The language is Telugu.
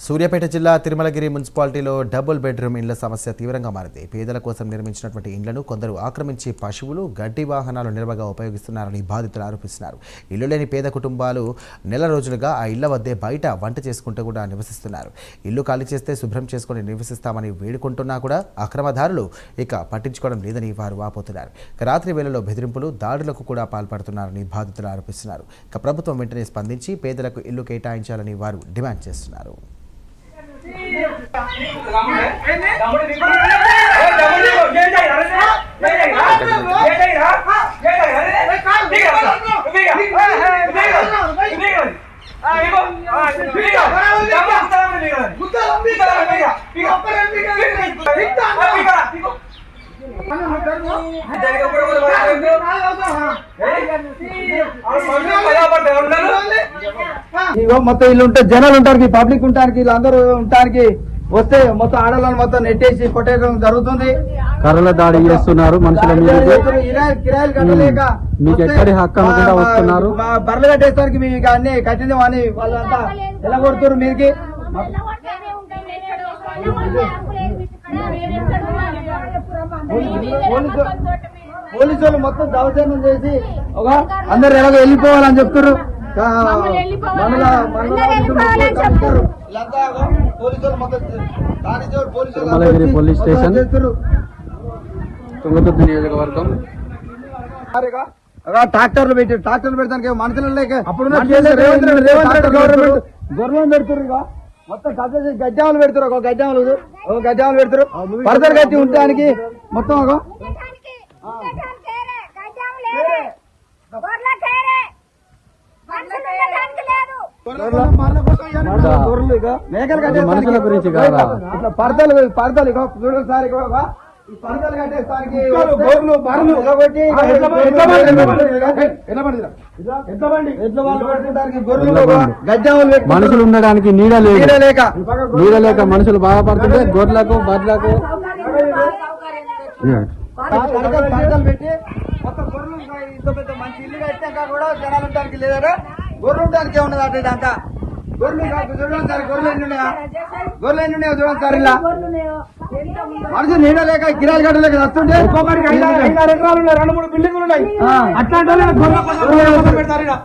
సూర్యాపేట జిల్లా తిరుమలగిరి మున్సిపాలిటీలో డబుల్ బెడ్రూమ్ ఇండ్ల సమస్య తీవ్రంగా మారింది. పేదల కోసం నిర్మించినటువంటి ఇండ్లను కొందరు ఆక్రమించి పశువులు, గడ్డి వాహనాలు నిల్వగా ఉపయోగిస్తున్నారని బాధితులు ఆరోపిస్తున్నారు. ఇల్లు లేని పేద కుటుంబాలు నెల రోజులుగా ఆ ఇళ్ల వద్దే బయట వంట చేసుకుంటూ కూడా నివసిస్తున్నారు. ఇల్లు ఖాళీ చేస్తే శుభ్రం చేసుకుని నివసిస్తామని వేడుకుంటున్నా కూడా అక్రమదారులు ఇక పట్టించుకోవడం లేదని వారు వాపోతున్నారు. రాత్రి వేళలో బెదిరింపులు, దాడులకు కూడా పాల్పడుతున్నారని బాధితులు ఆరోపిస్తున్నారు. ఇక ప్రభుత్వం వెంటనే స్పందించి పేదలకు ఇల్లు కేటాయించాలని వారు డిమాండ్ చేస్తున్నారు. మొత్తం ఇల్లు ఉంటే జనాలు ఉంటారు, పబ్లిక్ ఉంటారు, వీళ్ళందరూ ఉంటానికి వస్తే మొత్తం ఆడలను మొత్తం నెట్టేసి కొట్టేయడం జరుగుతుంది. కర్రల దాడి చేస్తున్నారు మనుషుల మీద. కిరాయిలు కట్టలేక మీకు ఎక్కడి హక్కు అనుకుంటా వస్తున్నారు. బర్రెలు కట్టేసరికి మీకు అన్ని కట్టింది అని వాళ్ళంతా ఎలా కొడుతున్నారు మీరికి. పోలీసు వాళ్ళు మొత్తం దౌర్జన్యం చేసి అందరు ఎలాగో వెళ్ళిపోవాలని చెప్తారు. తిరుమలగిరి పోలీస్ స్టేషన్, తుంగతుర్తి నియోజకవర్గం. ట్రాక్టర్లు పెడతానికి మనుషులు లేక అప్పుడున్న రేవంత్ రెడ్డి గవర్నమెంట్ గొర్రెలను పెడుతున్నారు. మొత్తం గడ్డాలు పెడతారు, ఒక గడ్డాలు పెడతారు. పరదలు కట్టి ఉండడానికి మొత్తం ఒక మనుషుల గురించి కాదా, పరదలు చూడసారి పరదలు కట్టేస్తానికి మనుషులు ఉండడానికి నీడ లేక మనుషులు బాధపడుతుంటే గొర్రెలకు, బర్రెలకు పరదలు పెట్టి మొత్తం గొర్రెలు ఇంత పెద్ద మంచి ఇల్లు కట్టాక కూడా జనాలు ఉండడానికి లేదా, గొర్రెలు ఉండడానికి ఏమన్నది అంటే ఇదంతా గొర్రెలు చూడండి సార్, గొర్రెలు ఎన్ని ఉన్నాయో చూడండి సార్. ఇలా మనుషులు నీడ లేక కిరాయిలు కట్టలేక వస్తుంటే 5-6 ఎకరాలు ఉన్నాయి, 2-3 బిల్డింగులు ఉన్నాయి. అట్లాంటి పెడతారు.